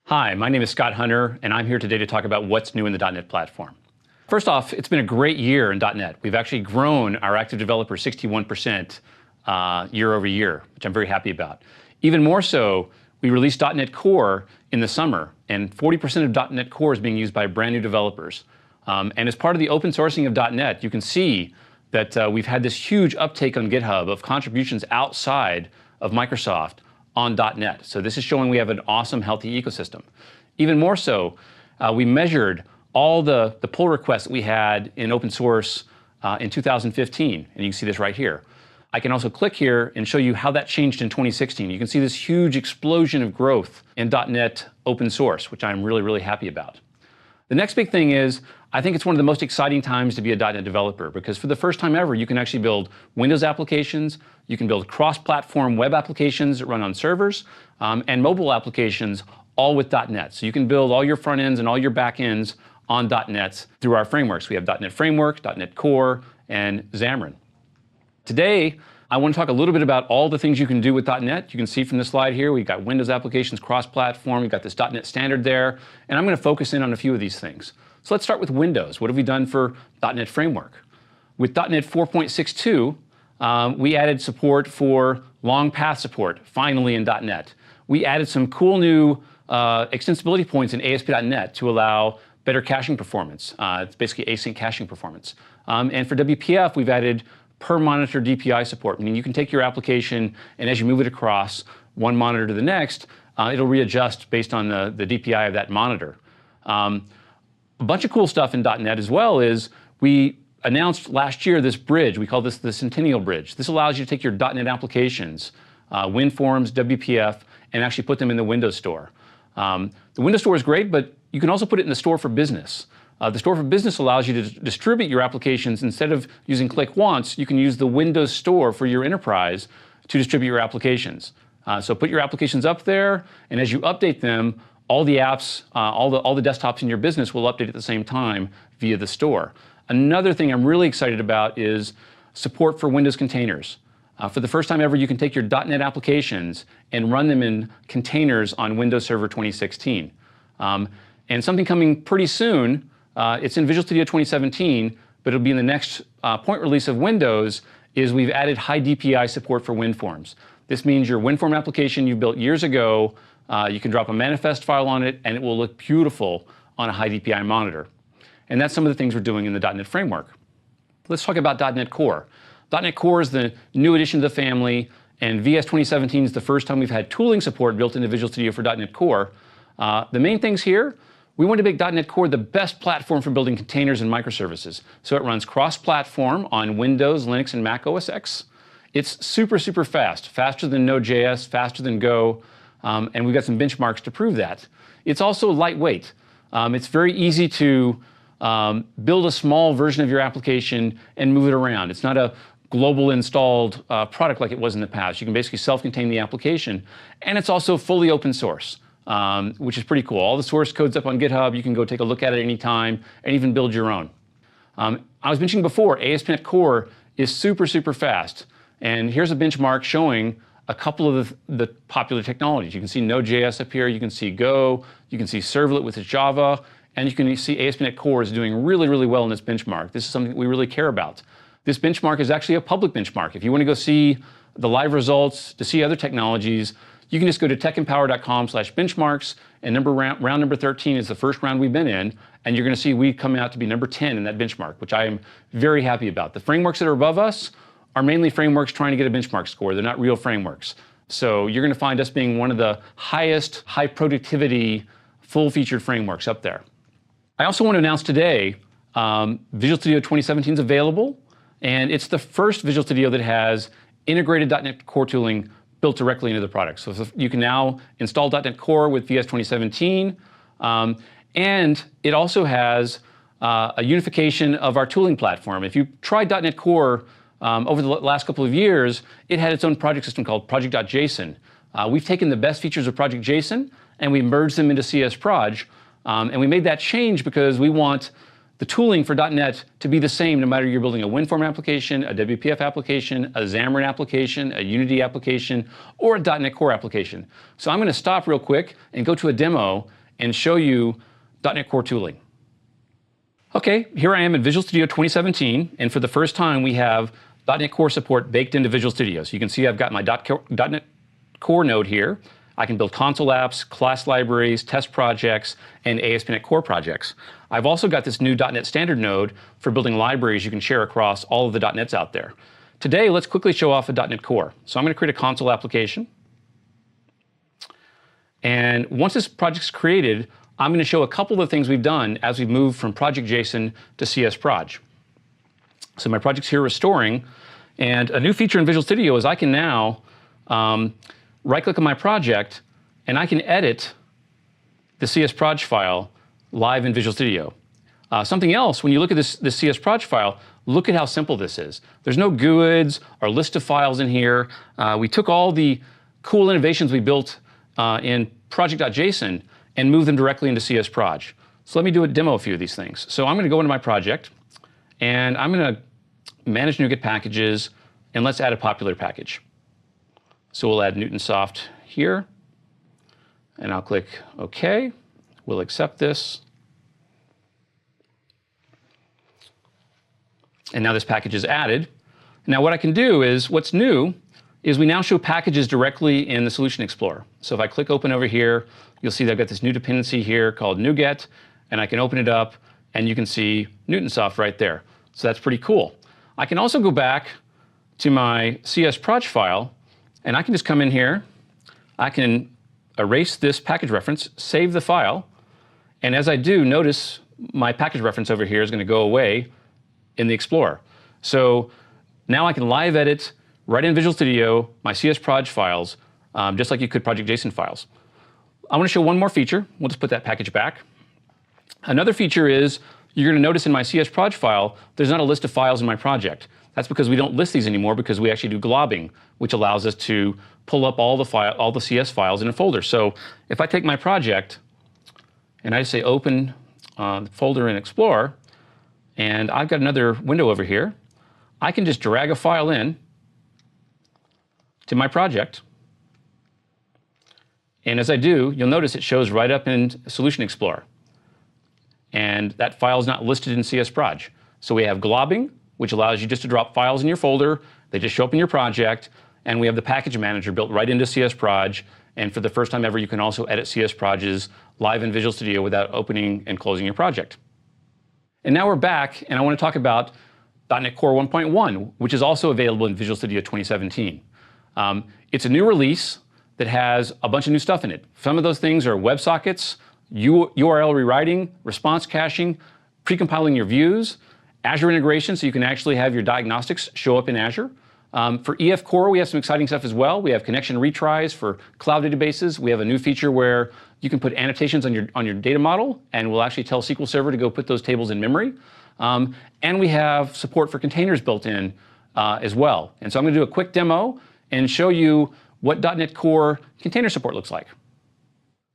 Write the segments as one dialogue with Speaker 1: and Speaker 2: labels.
Speaker 1: Hi, my name is Scott Hunter, and I'm here today to talk about what's new in the .NET platform. First off, it's been a great year in .NET. We've actually grown our active developers 61% year over year, which I'm very happy about. Even more so, we released .NET Core in the summer, and 40% of .NET Core is being used by brand new developers. And as part of the open sourcing of .NET, you can see that we've had this huge uptake on GitHub of contributions outside of Microsoft on .NET. So this is showing we have an awesome, healthy ecosystem. Even more so, we measured all the pull requests that we had in open source in 2015, and you can see this right here. I can also click here and show you how that changed in 2016. You can see this huge explosion of growth in .NET open source, which I'm really, really happy about. The next big thing is, I think it's one of the most exciting times to be a .NET developer, because for the first time ever, you can actually build Windows applications, you can build cross-platform web applications that run on servers, and mobile applications, all with .NET. So you can build all your front ends and all your back ends on .NET through our frameworks. We have .NET Framework, .NET Core, and Xamarin. Today, I want to talk a little bit about all the things you can do with .NET. You can see from the slide here, we've got Windows applications, cross-platform, we've got this .NET standard there, and I'm going to focus in on a few of these things. So let's start with Windows. What have we done for .NET Framework? With .NET 4.62, we added support for long path support, finally in .NET. We added some cool new extensibility points in ASP.NET to allow better caching performance. It's basically async caching performance. And for WPF, we've added per monitor DPI support, meaning you can take your application and as you move it across one monitor to the next, it'll readjust based on the DPI of that monitor. A bunch of cool stuff in .NET as well is we announced last year this bridge. We call this the Centennial Bridge. This allows you to take your .NET applications, WinForms, WPF, and actually put them in the Windows Store. The Windows Store is great, but you can also put it in the Store for Business. The Store for Business allows you to distribute your applications. Instead of using Click Once, you can use the Windows Store for your enterprise to distribute your applications. So put your applications up there, and as you update them, all the apps, all the desktops in your business will update at the same time via the store. Another thing I'm really excited about is support for Windows containers. For the first time ever, you can take your .NET applications and run them in containers on Windows Server 2016. And something coming pretty soon, it's in Visual Studio 2017, but it'll be in the next point release of Windows, is we've added high DPI support for WinForms. This means your WinForm application you built years ago, you can drop a manifest file on it and it will look beautiful on a high DPI monitor. And that's some of the things we're doing in the .NET Framework. Let's talk about .NET Core. .NET Core is the new addition to the family, and VS 2017 is the first time we've had tooling support built into Visual Studio for .NET Core. The main things here, we want to make .NET Core the best platform for building containers and microservices. So it runs cross-platform on Windows, Linux, and Mac OS X. It's super, super fast, faster than Node.js, faster than Go, and we've got some benchmarks to prove that. It's also lightweight. It's very easy to build a small version of your application and move it around. It's not a global installed product like it was in the past. You can basically self-contain the application, and it's also fully open source. Which is pretty cool. All the source code's up on GitHub. You can go take a look at it anytime and even build your own. I was mentioning before, ASP.NET Core is super, super fast. And here's a benchmark showing a couple of the popular technologies. You can see Node.js up here. You can see Go. You can see Servlet with its Java. And you can see ASP.NET Core is doing really, really well in this benchmark. This is something that we really care about. This benchmark is actually a public benchmark. If you want to go see the live results, to see other technologies, you can just go to techempower.com/benchmarks, and round number 13 is the first round we've been in, and you're going to see we come out to be number 10 in that benchmark, which I am very happy about. The frameworks that are above us are mainly frameworks trying to get a benchmark score. They're not real frameworks. So you're going to find us being one of the highest high productivity, full-featured frameworks up there. I also want to announce today, Visual Studio 2017 is available, and it's the first Visual Studio that has integrated .NET Core tooling built directly into the product. So you can now install .NET Core with VS 2017, and it also has a unification of our tooling platform. If you tried .NET Core over the last couple of years, it had its own project system called project.json. We've taken the best features of project.json and we merged them into CS Proj, and we made that change because we want the tooling for .NET to be the same no matter you're building a WinForm application, a WPF application, a Xamarin application, a Unity application, or a .NET Core application. So I'm going to stop real quick and go to a demo and show you .NET Core tooling. Okay, here I am in Visual Studio 2017, and for the first time we have .NET Core support baked into Visual Studio. So you can see I've got my .NET Core node here. I can build console apps, class libraries, test projects, and ASP.NET Core projects. I've also got this new .NET Standard node for building libraries you can share across all of the .NETs out there. Today, let's quickly show off a .NET Core. So I'm going to create a console application. And once this project's created, I'm going to show a couple of things we've done as we've moved from Project.json to CS.Proj. So my project's here restoring, and a new feature in Visual Studio is I can now right-click on my project, and I can edit the CS.Proj file live in Visual Studio. Something else, when you look at this CS.Proj file, look at how simple this is. There's no GUIDs or list of files in here. We took all the cool innovations we built in Project.json and moved them directly into CS.Proj. So let me demo a few of these things. So I'm going to go into my project, and I'm going to manage NuGet packages, and let's add a popular package. So we'll add Newtonsoft here, and I'll click OK. We'll accept this. And now this package is added. Now what I can do is, what's new is we now show packages directly in the Solution Explorer. So if I click open over here, you'll see that I've got this new dependency here called NuGet, and I can open it up, and you can see Newtonsoft right there. So that's pretty cool. I can also go back to my CS.Proj file, and I can just come in here, I can erase this package reference, save the file, and as I do, notice my package reference over here is going to go away in the Explorer. So now I can live edit right in Visual Studio my CS.Proj files, just like you could Project.json files. I want to show one more feature. We'll just put that package back. Another feature is you're going to notice in my CS.Proj file, there's not a list of files in my project. That's because we don't list these anymore because we actually do globbing, which allows us to pull up all the CS files in a folder. So if I take my project and I say open the folder in Explorer, and I've got another window over here, I can just drag a file in to my project. And as I do, you'll notice it shows right up in Solution Explorer. And that file is not listed in CS.Proj. So we have globbing, which allows you just to drop files in your folder. They just show up in your project. And we have the package manager built right into CS.Proj. And for the first time ever, you can also edit CS.Projs live in Visual Studio without opening and closing your project. And now we're back, and I want to talk about .NET Core 1.1, which is also available in Visual Studio 2017. It's a new release that has a bunch of new stuff in it. Some of those things are WebSockets, URL rewriting, response caching, precompiling your views, Azure integration, so you can actually have your diagnostics show up in Azure. For EF Core, we have some exciting stuff as well. We have connection retries for cloud databases. We have a new feature where you can put annotations on your data model, and we'll actually tell SQL Server to go put those tables in memory. And we have support for containers built in as well. And so I'm going to do a quick demo and show you what .NET Core container support looks like.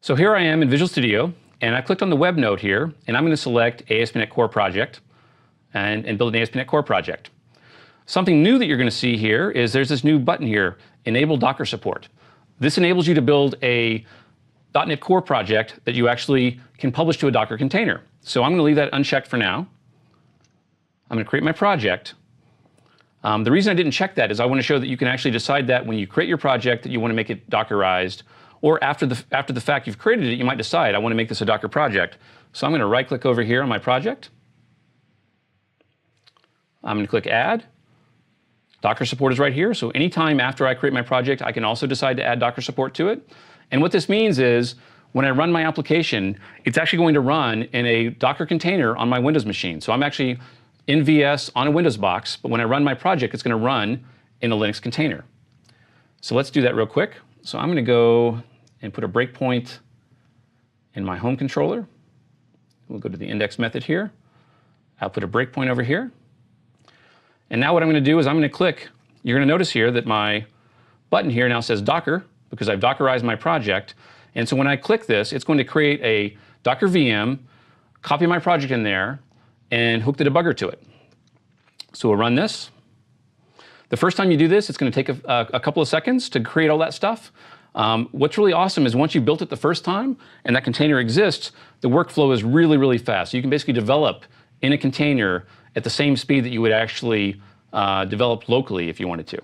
Speaker 1: So here I am in Visual Studio, and I clicked on the web node here, and I'm going to select ASP.NET Core project and build an ASP.NET Core project. Something new that you're going to see here is there's this new button here, Enable Docker Support. This enables you to build a .NET Core project that you actually can publish to a Docker container. So I'm going to leave that unchecked for now. I'm going to create my project. The reason I didn't check that is I want to show that you can actually decide that when you create your project that you want to make it Dockerized, or after the fact you've created it, you might decide I want to make this a Docker project. So I'm going to right-click over here on my project. I'm going to click Add. Docker support is right here, so anytime after I create my project, I can also decide to add Docker support to it. And what this means is, when I run my application, it's actually going to run in a Docker container on my Windows machine. So I'm actually in VS on a Windows box, but when I run my project, it's going to run in a Linux container. So let's do that real quick. So I'm going to go and put a breakpoint in my home controller. We'll go to the index method here. I'll put a breakpoint over here. And now what I'm going to do is I'm going to click. You're going to notice here that my button here now says Docker, because I've Dockerized my project. And so when I click this, it's going to create a Docker VM, copy my project in there, and hook the debugger to it. So we'll run this. The first time you do this, it's going to take a couple of seconds to create all that stuff. What's really awesome is once you built it the first time and that container exists, the workflow is really, really fast. So you can basically develop in a container at the same speed that you would actually develop locally if you wanted to.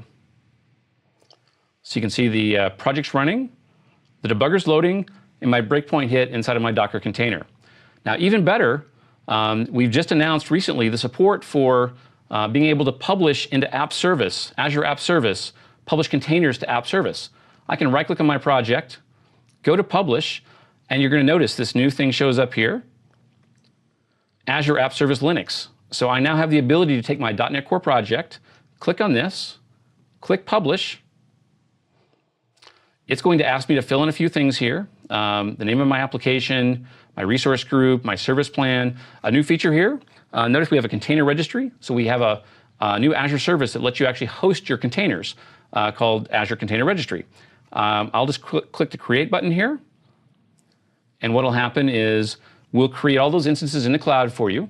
Speaker 1: So you can see the project's running, the debugger's loading, and my breakpoint hit inside of my Docker container. Now, even better, we've just announced recently the support for being able to publish into App Service, Azure App Service, publish containers to App Service. I can right-click on my project, go to Publish, and you're going to notice this new thing shows up here, Azure App Service Linux. So I now have the ability to take my .NET Core project, click on this, click Publish. It's going to ask me to fill in a few things here, the name of my application, my resource group, my service plan. A new feature here, notice we have a container registry. So we have a new Azure service that lets you actually host your containers called Azure Container Registry. I'll just click the Create button here. And what will happen is we'll create all those instances in the cloud for you.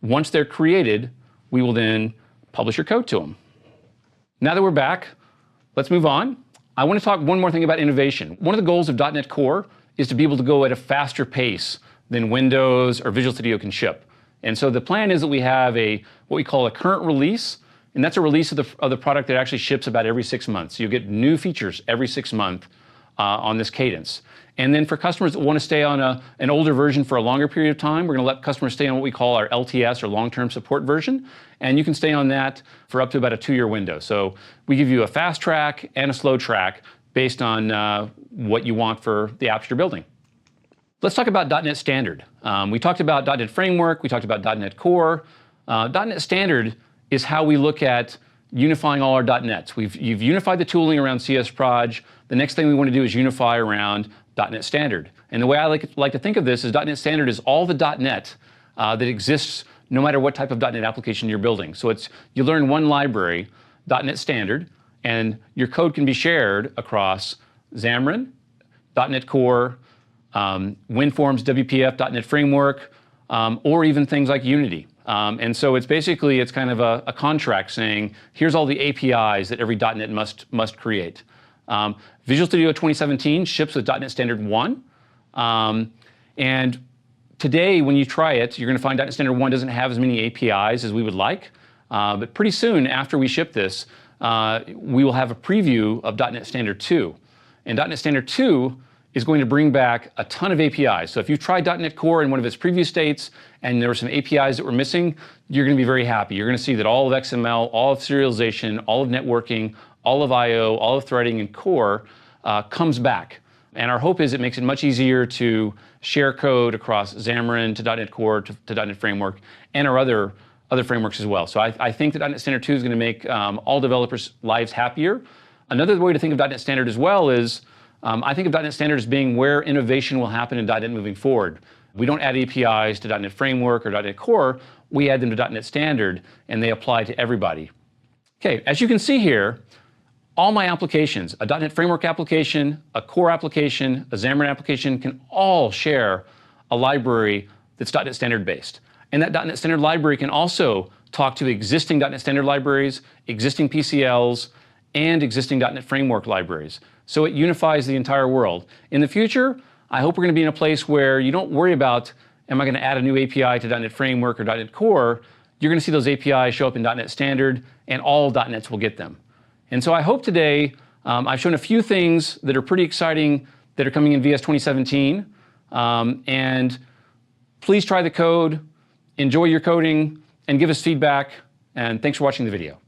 Speaker 1: Once they're created, we will then publish your code to them. Now that we're back, let's move on. I want to talk one more thing about innovation. One of the goals of .NET Core is to be able to go at a faster pace than Windows or Visual Studio can ship. And so the plan is that we have what we call a current release, and that's a release of the product that actually ships about every 6 months. So you get new features every 6 months on this cadence. And then for customers that want to stay on an older version for a longer period of time, we're going to let customers stay on what we call our LTS, or long-term support version. And you can stay on that for up to about a 2-year window. So we give you a fast track and a slow track based on what you want for the apps you're building. Let's talk about .NET Standard. We talked about .NET Framework, we talked about .NET Core. .NET Standard is how we look at unifying all our .NETs. You've unified the tooling around CS Proj. The next thing we want to do is unify around .NET Standard. And the way I like to think of this is .NET Standard is all the .NET that exists no matter what type of .NET application you're building. So you learn one library, .NET Standard, and your code can be shared across Xamarin, .NET Core, WinForms, WPF, .NET Framework, or even things like Unity. And so it's kind of a contract saying, here's all the APIs that every .NET must create. Visual Studio 2017 ships with .NET Standard 1. And today, when you try it, you're going to find .NET Standard 1 doesn't have as many APIs as we would like. But pretty soon, after we ship this, we will have a preview of .NET Standard 2. And .NET Standard 2 is going to bring back a ton of APIs. So if you've tried .NET Core in one of its preview states and there were some APIs that were missing, you're going to be very happy. You're going to see that all of XML, all of serialization, all of networking, all of I/O, all of threading in Core comes back. And our hope is it makes it much easier to share code across Xamarin to .NET Core to .NET Framework and our other frameworks as well. So I think that .NET Standard 2 is going to make all developers' lives happier. Another way to think of .NET Standard as well is I think of .NET Standard as being where innovation will happen in .NET moving forward. We don't add APIs to .NET Framework or .NET Core. We add them to .NET Standard, and they apply to everybody. Okay, as you can see here, all my applications, a .NET Framework application, a Core application, a Xamarin application, can all share a library that's .NET Standard based. And that .NET Standard library can also talk to existing .NET Standard libraries, existing PCLs, and existing .NET Framework libraries. So it unifies the entire world. In the future, I hope we're going to be in a place where you don't worry about, am I going to add a new API to .NET Framework or .NET Core? You're going to see those APIs show up in .NET Standard, and all .NETs will get them. And so I hope today I've shown a few things that are pretty exciting that are coming in VS 2017. And please try the code, enjoy your coding, and give us feedback. And thanks for watching the video.